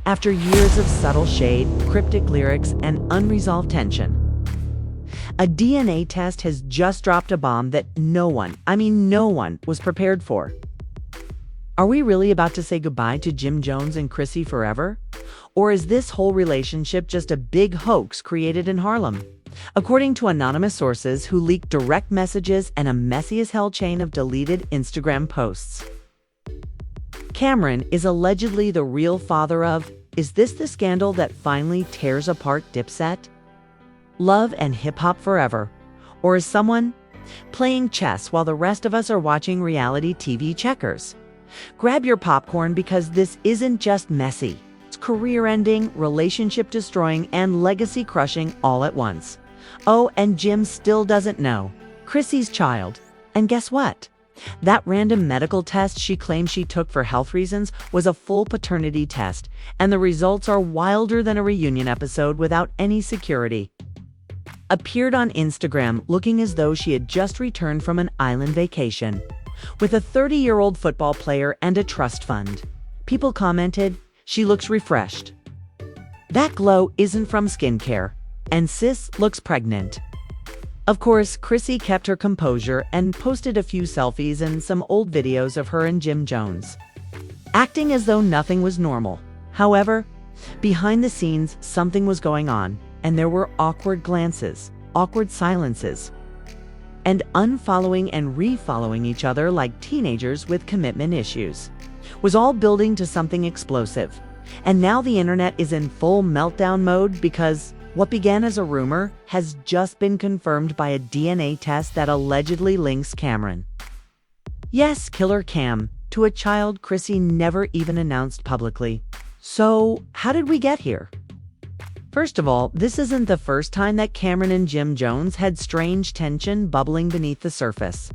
after years of subtle shade, cryptic lyrics, and unresolved tension. A DNA test has just dropped a bomb that no one was prepared for. Are we really about to say goodbye to Jim Jones and Chrissy forever? Or is this whole relationship just a big hoax created in Harlem? According to anonymous sources who leaked direct messages and a messy-as-hell chain of deleted Instagram posts. Cameron is allegedly the real father of, is this the scandal that finally tears apart Dipset? Love and hip-hop forever? Or is someone playing chess while the rest of us are watching reality TV checkers? Grab your popcorn because this isn't just messy. It's career-ending, relationship-destroying, and legacy-crushing all at once. Oh, and Jim still doesn't know. Chrissy's child. And guess what? That random medical test she claimed she took for health reasons was a full paternity test, and the results are wilder than a reunion episode without any security. Appeared on Instagram looking as though she had just returned from an island vacation, with a 30-year-old football player and a trust fund. People commented, "She looks refreshed." That glow isn't from skincare, and sis looks pregnant. Of course, Chrissy kept her composure and posted a few selfies and some old videos of her and Jim Jones, acting as though nothing was normal. However, behind the scenes, something was going on, and there were awkward glances, awkward silences, and unfollowing and refollowing each other like teenagers with commitment issues. Was all building to something explosive. And now the internet is in full meltdown mode because what began as a rumor has just been confirmed by a DNA test that allegedly links Cameron. Yes, Killer Cam, to a child Chrissy never even announced publicly. So, how did we get here? First of all, this isn't the first time that Cameron and Jim Jones had strange tension bubbling beneath the surface.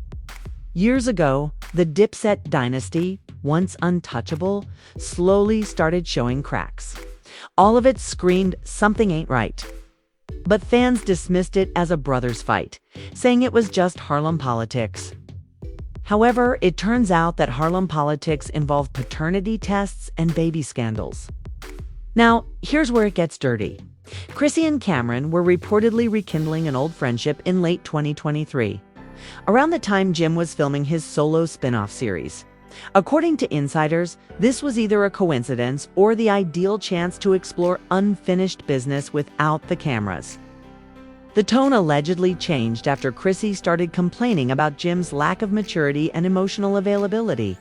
Years ago, the Dipset dynasty, once untouchable, slowly started showing cracks. All of it screamed something ain't right. But fans dismissed it as a brothers' fight, saying it was just Harlem politics. However, it turns out that Harlem politics involved paternity tests and baby scandals. Now, here's where it gets dirty. Chrissy and Cameron were reportedly rekindling an old friendship in late 2023, around the time Jim was filming his solo spin-off series. According to insiders, this was either a coincidence or the ideal chance to explore unfinished business without the cameras. The tone allegedly changed after Chrissy started complaining about Jim's lack of maturity and emotional availability.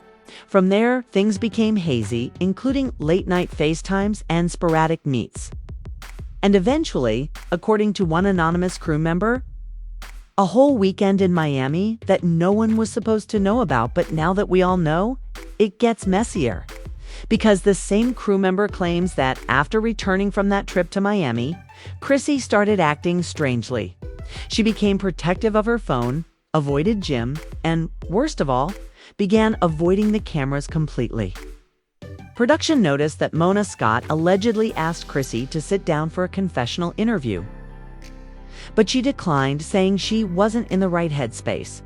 From there, things became hazy, including late-night FaceTimes and sporadic meets. And eventually, according to one anonymous crew member, a whole weekend in Miami that no one was supposed to know about, but now that we all know, it gets messier. Because the same crew member claims that after returning from that trip to Miami, Chrissy started acting strangely. She became protective of her phone, avoided Jim, and, worst of all, began avoiding the cameras completely. Production noticed that Mona Scott allegedly asked Chrissy to sit down for a confessional interview, but she declined, saying she wasn't in the right headspace.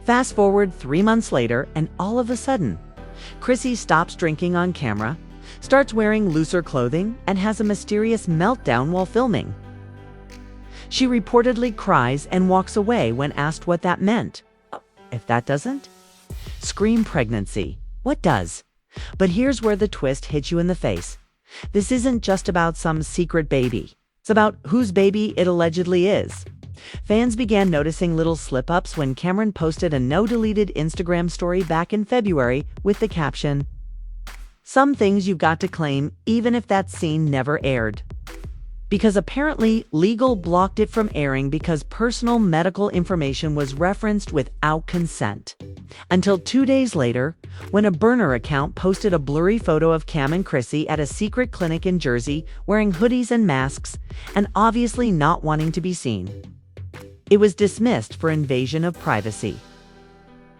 Fast forward 3 months later, and all of a sudden, Chrissy stops drinking on camera, starts wearing looser clothing, and has a mysterious meltdown while filming. She reportedly cries and walks away when asked what that meant. If that doesn't scream pregnancy, what does? But here's where the twist hits you in the face. This isn't just about some secret baby. It's about whose baby it allegedly is. Fans began noticing little slip-ups when Cameron posted a no-deleted Instagram story back in February with the caption, "Some things you've got to claim even if that scene never aired." Because apparently legal blocked it from airing because personal medical information was referenced without consent. Until 2 days later, when a burner account posted a blurry photo of Cam and Chrissy at a secret clinic in Jersey wearing hoodies and masks and obviously not wanting to be seen. It was dismissed for invasion of privacy.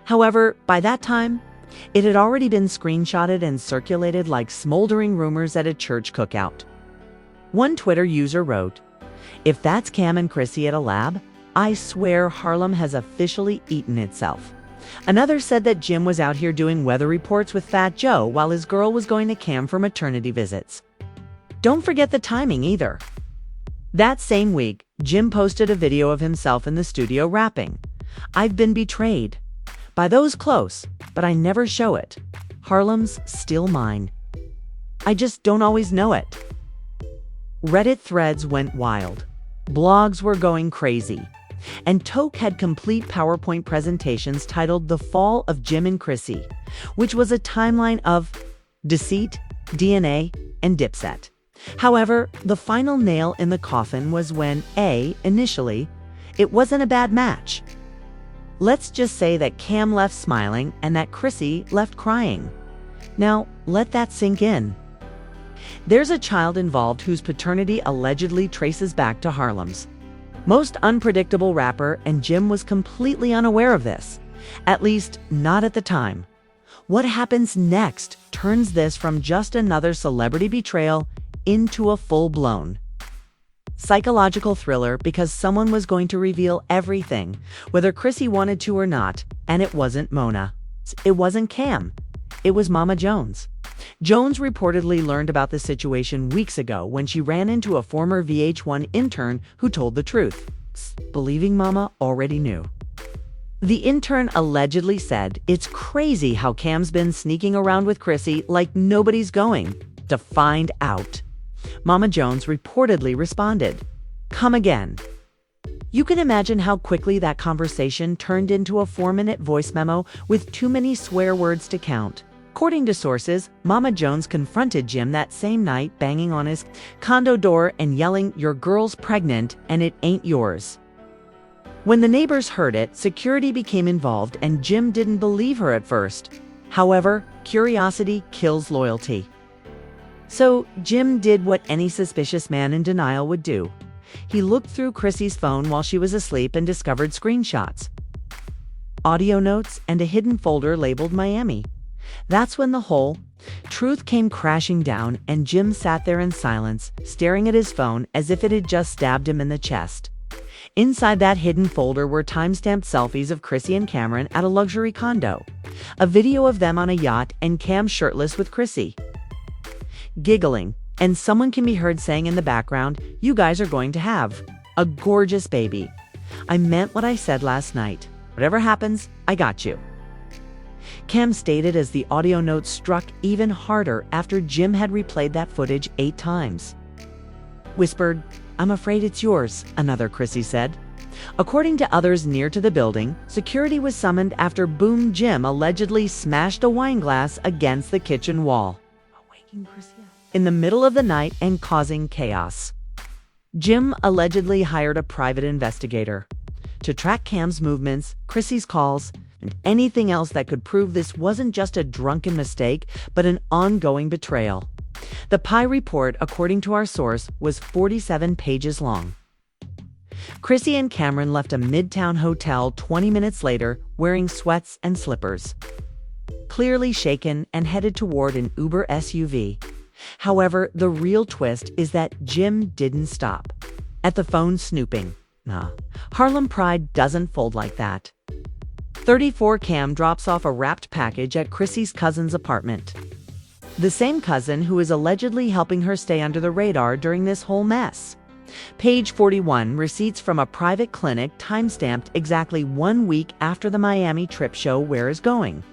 However, by that time, it had already been screenshotted and circulated like smoldering rumors at a church cookout. One Twitter user wrote, "If that's Cam and Chrissy at a lab, I swear Harlem has officially eaten itself." Another said that Jim was out here doing weather reports with Fat Joe while his girl was going to Cam for maternity visits. Don't forget the timing either. That same week, Jim posted a video of himself in the studio rapping. "I've been betrayed by those close, but I never show it. Harlem's still mine. I just don't always know it." Reddit threads went wild. Blogs were going crazy. And Toke had complete PowerPoint presentations titled "The Fall of Jim and Chrissy," which was a timeline of deceit, DNA, and Dipset. However, the final nail in the coffin was when initially, it wasn't a bad match. Let's just say that Cam left smiling and that Chrissy left crying. Now, let that sink in. There's a child involved whose paternity allegedly traces back to Harlem's most unpredictable rapper, and Jim was completely unaware of this, at least not at the time. What happens next turns this from just another celebrity betrayal into a full-blown psychological thriller, because someone was going to reveal everything, whether Chrissy wanted to or not, and it wasn't Mona. It wasn't Cam. It was Mama Jones. Jones reportedly learned about the situation weeks ago when she ran into a former VH1 intern who told the truth, believing Mama already knew. The intern allegedly said, "It's crazy how Cam's been sneaking around with Chrissy like nobody's going to find out." Mama Jones reportedly responded, "Come again." You can imagine how quickly that conversation turned into a 4-minute voice memo with too many swear words to count. According to sources, Mama Jones confronted Jim that same night, banging on his condo door and yelling, "Your girl's pregnant and it ain't yours." When the neighbors heard it, security became involved and Jim didn't believe her at first. However, curiosity kills loyalty. So Jim did what any suspicious man in denial would do. He looked through Chrissy's phone while she was asleep and discovered screenshots, audio notes, and a hidden folder labeled Miami. That's when the whole truth came crashing down, and Jim sat there in silence, staring at his phone as if it had just stabbed him in the chest. Inside that hidden folder were time-stamped selfies of Chrissy and Cameron at a luxury condo, a video of them on a yacht, and Cam shirtless with Chrissy, giggling, and someone can be heard saying in the background, "You guys are going to have a gorgeous baby. I meant what I said last night. Whatever happens, I got you." Cam stated as the audio notes struck even harder after Jim had replayed that footage 8 times. Whispered, "I'm afraid it's yours," another Chrissy said. According to others near to the building, security was summoned after Boom Jim allegedly smashed a wine glass against the kitchen wall, waking Chrissy up in the middle of the night and causing chaos. Jim allegedly hired a private investigator to track Cam's movements, Chrissy's calls, and anything else that could prove this wasn't just a drunken mistake, but an ongoing betrayal. The PI report, according to our source, was 47 pages long. Chrissy and Cameron left a Midtown hotel 20 minutes later wearing sweats and slippers, clearly shaken, and headed toward an Uber SUV. However, the real twist is that Jim didn't stop at the phone snooping. Nah, Harlem pride doesn't fold like that. 34 Cam drops off a wrapped package at Chrissy's cousin's apartment. The same cousin who is allegedly helping her stay under the radar during this whole mess. Page 41, receipts from a private clinic timestamped exactly 1 week after the Miami trip show Where Is Going.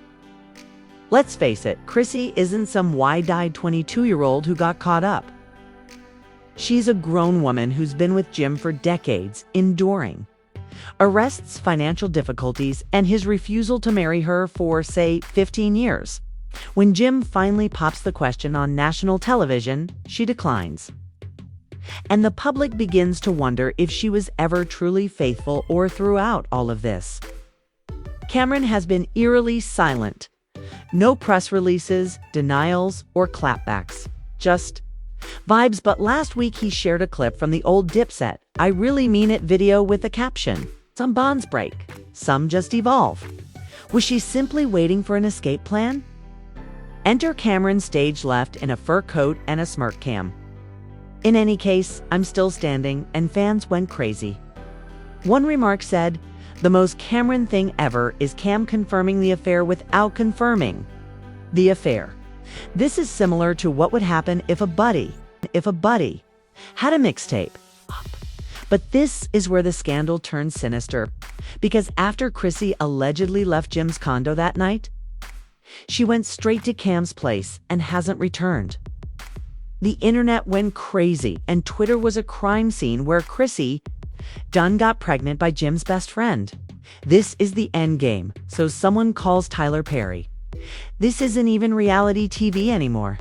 Let's face it, Chrissy isn't some wide-eyed 22-year-old who got caught up. She's a grown woman who's been with Jim for decades, enduring arrests, financial difficulties, and his refusal to marry her for, say, 15 years. When Jim finally pops the question on national television, she declines. And the public begins to wonder if she was ever truly faithful or throughout all of this. Cameron has been eerily silent. No press releases, denials, or clapbacks. Just vibes. But last week he shared a clip from the old Dipset, "I Really Mean It" video with the caption, "Some bonds break, some just evolve." Was she simply waiting for an escape plan? Enter Cameron stage left in a fur coat and a smirk cam. "In any case, I'm still standing," and fans went crazy. One remark said, "The most Cameron thing ever is Cam confirming the affair without confirming the affair." This is similar to what would happen if a buddy if a buddy had a mixtape. But this is where the scandal turns sinister, because after Chrissy allegedly left Jim's condo that night, she went straight to Cam's place and hasn't returned. The internet went crazy, and Twitter was a crime scene where Chrissy Dunn got pregnant by Jim's best friend. This is the end game, so someone calls Tyler Perry. This isn't even reality TV anymore.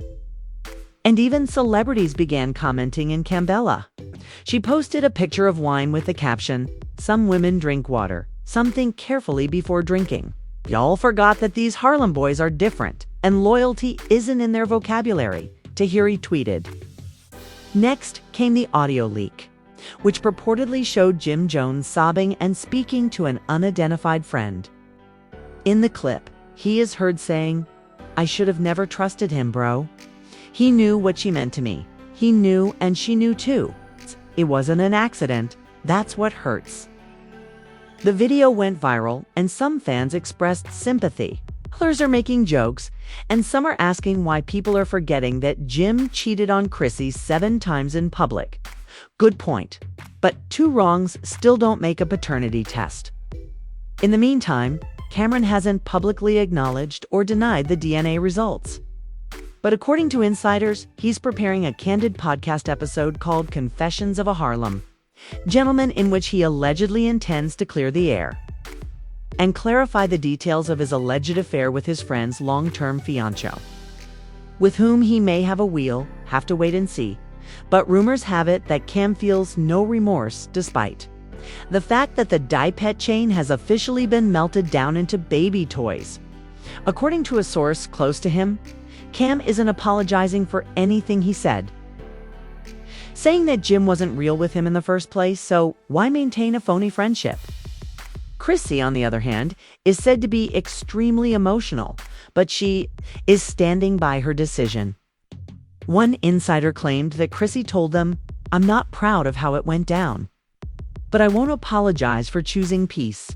And even celebrities began commenting in Cambella. She posted a picture of wine with the caption, "Some women drink water. Some think carefully before drinking. Y'all forgot that these Harlem boys are different, and loyalty isn't in their vocabulary," Tahiri tweeted. Next came the audio leak, which purportedly showed Jim Jones sobbing and speaking to an unidentified friend. In the clip, he is heard saying, "I should have never trusted him, bro. He knew what she meant to me. He knew, and she knew too. It wasn't an accident. That's what hurts." The video went viral, and some fans expressed sympathy. Others are making jokes, and some are asking why people are forgetting that Jim cheated on Chrissy 7 times in public. Good point. But 2 wrongs still don't make a paternity test. In the meantime, Cameron hasn't publicly acknowledged or denied the DNA results. But according to insiders, he's preparing a candid podcast episode called Confessions of a Harlem Gentleman, in which he allegedly intends to clear the air and clarify the details of his alleged affair with his friend's long-term fiancé, with whom he may have a have to wait and see. But rumors have it that Cam feels no remorse despite the fact that the dye pet chain has officially been melted down into baby toys. According to a source close to him, Cam isn't apologizing for anything he said, saying that Jim wasn't real with him in the first place, so why maintain a phony friendship? Chrissy, on the other hand, is said to be extremely emotional, but she is standing by her decision. One insider claimed that Chrissy told them, "I'm not proud of how it went down, but I won't apologize for choosing peace.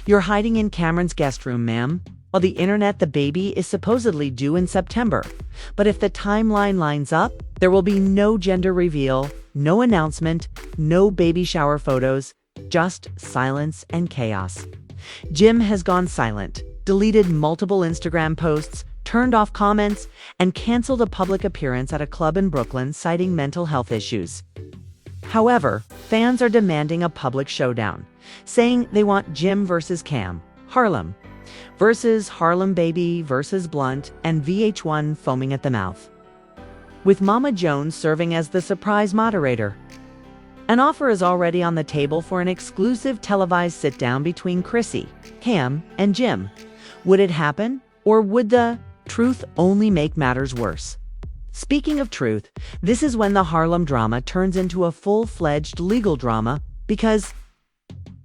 You're hiding in Cameron's guest room, ma'am. While the internet, the baby is supposedly due in September. But if the timeline lines up, there will be no gender reveal, no announcement, no baby shower photos, just silence and chaos." Jim has gone silent, deleted multiple Instagram posts, turned off comments, and canceled a public appearance at a club in Brooklyn citing mental health issues. However, fans are demanding a public showdown, saying they want Jim versus Cam, Harlem versus Harlem Baby versus Blunt, and VH1 foaming at the mouth, with Mama Jones serving as the surprise moderator. An offer is already on the table for an exclusive televised sit-down between Chrissy, Cam, and Jim. Would it happen, or would the truth only make matters worse? Speaking of truth, this is when the Harlem drama turns into a full-fledged legal drama, because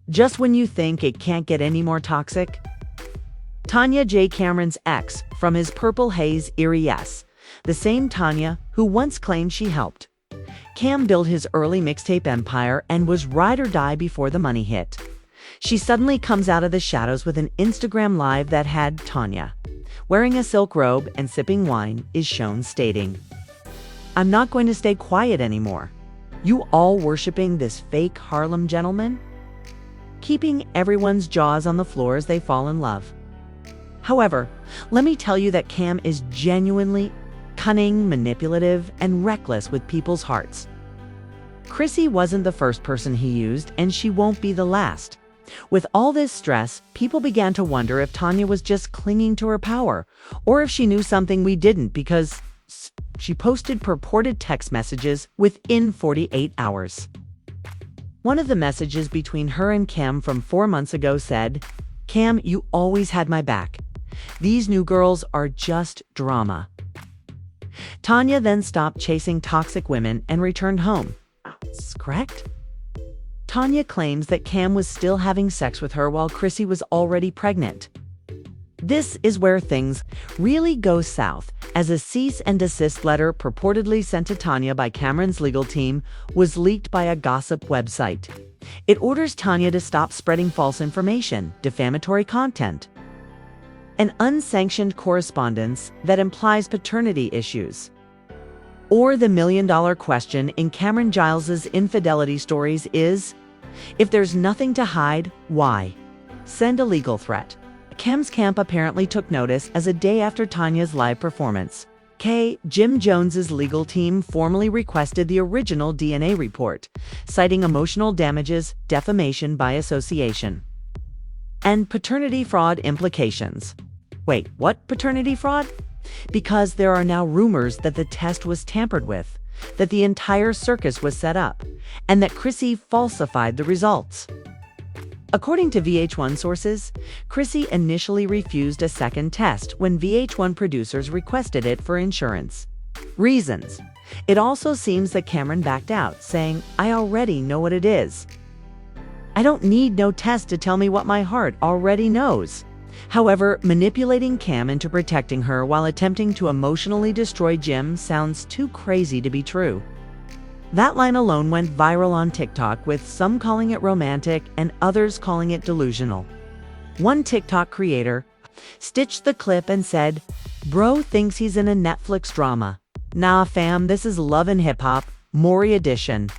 just when you think it can't get any more toxic, Tanya J. Cameron's ex from his Purple Haze Erie Yes, the same Tanya who once claimed she helped Cam build his early mixtape empire and was ride or die before the money hit. She suddenly comes out of the shadows with an Instagram live that had Tanya, wearing a silk robe and sipping wine, is shown stating, "I'm not going to stay quiet anymore. You all worshiping this fake Harlem gentleman?" Keeping everyone's jaws on the floor as they fall in love. However, let me tell you that Cam is genuinely cunning, manipulative, and reckless with people's hearts. Chrissy wasn't the first person he used, and she won't be the last. With all this stress, people began to wonder if Tanya was just clinging to her power, or if she knew something we didn't, because she posted purported text messages within 48 hours. One of the messages between her and Cam from 4 months ago said, "Cam, you always had my back. These new girls are just drama." Tanya then stopped chasing toxic women and returned home. Correct? Tanya claims that Cam was still having sex with her while Chrissy was already pregnant. This is where things really go south, as a cease and desist letter purportedly sent to Tanya by Cameron's legal team was leaked by a gossip website. It orders Tanya to stop spreading false information, defamatory content, and unsanctioned correspondence that implies paternity issues. Or the million-dollar question in Cameron Giles's infidelity stories is, if there's nothing to hide, why? Send a legal threat. Cam's camp apparently took notice as a day after Tanya's live performance. Jim Jones's legal team formally requested the original DNA report, citing emotional damages, defamation by association, and paternity fraud implications. Wait, what paternity fraud? Because there are now rumors that the test was tampered with, that the entire circus was set up, and that Chrissy falsified the results. According to VH1 sources, Chrissy initially refused a second test when VH1 producers requested it for insurance reasons. It also seems that Cameron backed out, saying, "I already know what it is. I don't need no test to tell me what my heart already knows." However, manipulating Cam into protecting her while attempting to emotionally destroy Jim sounds too crazy to be true. That line alone went viral on TikTok, with some calling it romantic and others calling it delusional. One TikTok creator stitched the clip and said, "Bro thinks he's in a Netflix drama. Nah fam, this is Love and Hip Hop, Maury edition."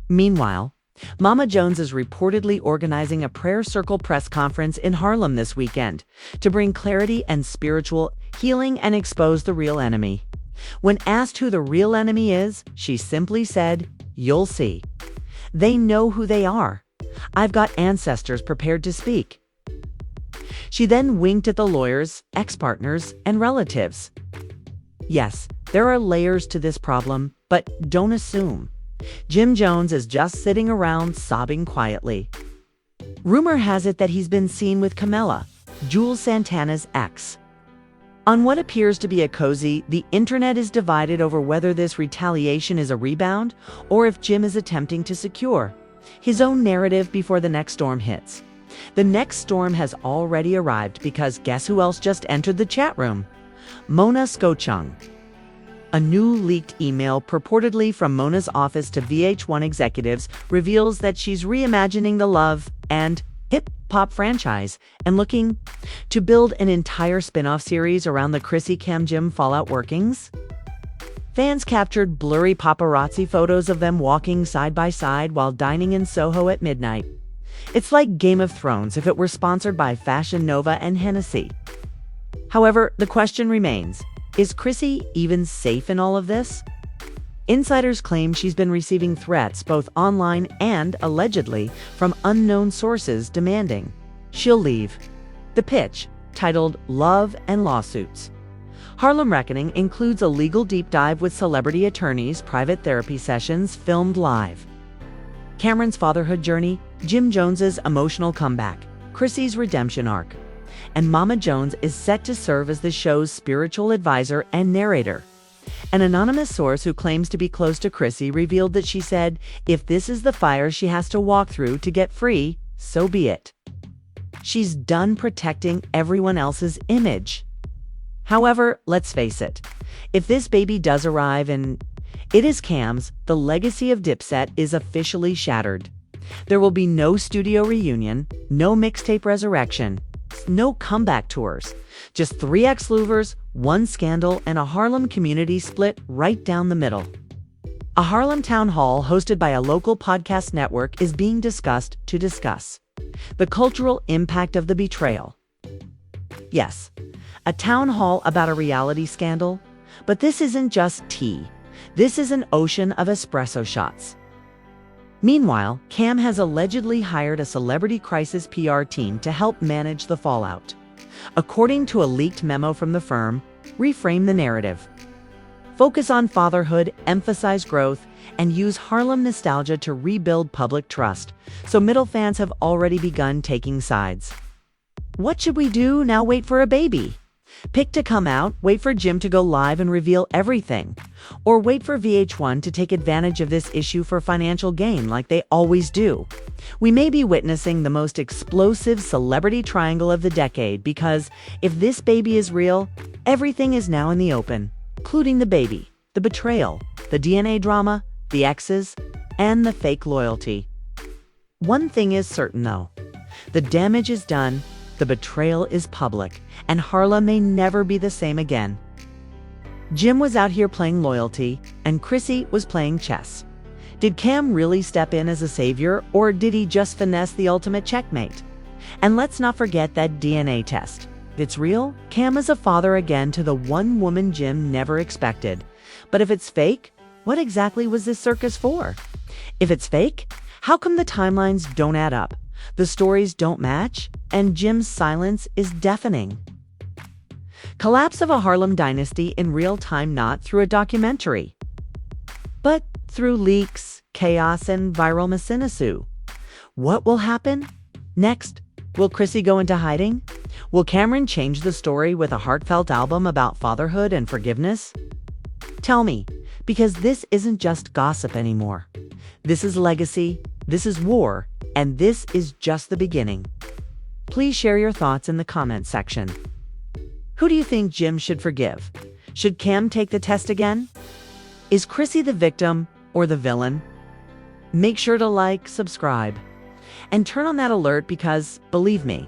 Meanwhile, Mama Jones is reportedly organizing a prayer circle press conference in Harlem this weekend to bring clarity and spiritual healing and expose the real enemy. When asked who the real enemy is, she simply said, "You'll see. They know who they are. I've got ancestors prepared to speak." She then winked at the lawyers, ex-partners, and relatives. Yes, there are layers to this problem, but don't assume Jim Jones is just sitting around sobbing quietly. Rumor has it that he's been seen with Camila, Jules Santana's ex. On what appears to be a cozy, the internet is divided over whether this retaliation is a rebound or if Jim is attempting to secure his own narrative before the next storm hits. The next storm has already arrived, because guess who else just entered the chat room? Mona Skochung. A new leaked email purportedly from Mona's office to VH1 executives reveals that she's reimagining the Love and hip-hop franchise and looking to build an entire spin-off series around the Chrissy Cam Jim fallout workings. Fans captured blurry paparazzi photos of them walking side by side while dining in Soho at midnight. It's like Game of Thrones if it were sponsored by Fashion Nova and Hennessy. However, the question remains, is Chrissy even safe in all of this? Insiders claim she's been receiving threats both online and, allegedly, from unknown sources demanding she'll leave. The pitch, titled Love and Lawsuits. Harlem Reckoning includes a legal deep dive with celebrity attorneys, private therapy sessions filmed live, Cameron's fatherhood journey, Jim Jones's emotional comeback, Chrissy's redemption arc, and Mama Jones is set to serve as the show's spiritual advisor and narrator. An anonymous source who claims to be close to Chrissy revealed that she said, if this is the fire she has to walk through to get free, so be it. She's done protecting everyone else's image. However, let's face it, if this baby does arrive and it is Cam's, the legacy of Dipset is officially shattered. There will be no studio reunion, no mixtape resurrection, no comeback tours, just 3 ex-louvers, 1 scandal, and a Harlem community split right down the middle. A Harlem town hall hosted by a local podcast network is being discussed to discuss the cultural impact of the betrayal. Yes, a town hall about a reality scandal, but this isn't just tea. This is an ocean of espresso shots. Meanwhile, Cam has allegedly hired a celebrity crisis PR team to help manage the fallout. According to a leaked memo from the firm, reframe the narrative, focus on fatherhood, emphasize growth, and use Harlem nostalgia to rebuild public trust. So middle fans have already begun taking sides. What should we do now? Wait for a baby? Pick to come out, wait for Jim to go live and reveal everything, or wait for VH1 to take advantage of this issue for financial gain like they always do. We may be witnessing the most explosive celebrity triangle of the decade, because if this baby is real, everything is now in the open, including the baby, the betrayal, the DNA drama, the exes, and the fake loyalty. One thing is certain though, the damage is done. The betrayal is public, and Harlem may never be the same again. Jim was out here playing loyalty, and Chrissy was playing chess. Did Cam really step in as a savior, or did he just finesse the ultimate checkmate? And let's not forget that DNA test. If it's real, Cam is a father again to the one woman Jim never expected. But if it's fake, what exactly was this circus for? If it's fake, how come the timelines don't add up, the stories don't match, and Jim's silence is deafening? Collapse of a Harlem dynasty in real time, not through a documentary, but through leaks, chaos, and viral macinasu. What will happen? Next, will Chrissy go into hiding? Will Cameron change the story with a heartfelt album about fatherhood and forgiveness? Tell me, because this isn't just gossip anymore. This is legacy, this is war, and this is just the beginning. Please share your thoughts in the comments section. Who do you think Jim should forgive? Should Cam take the test again? Is Chrissy the victim or the villain? Make sure to like, subscribe, and turn on that alert because, believe me,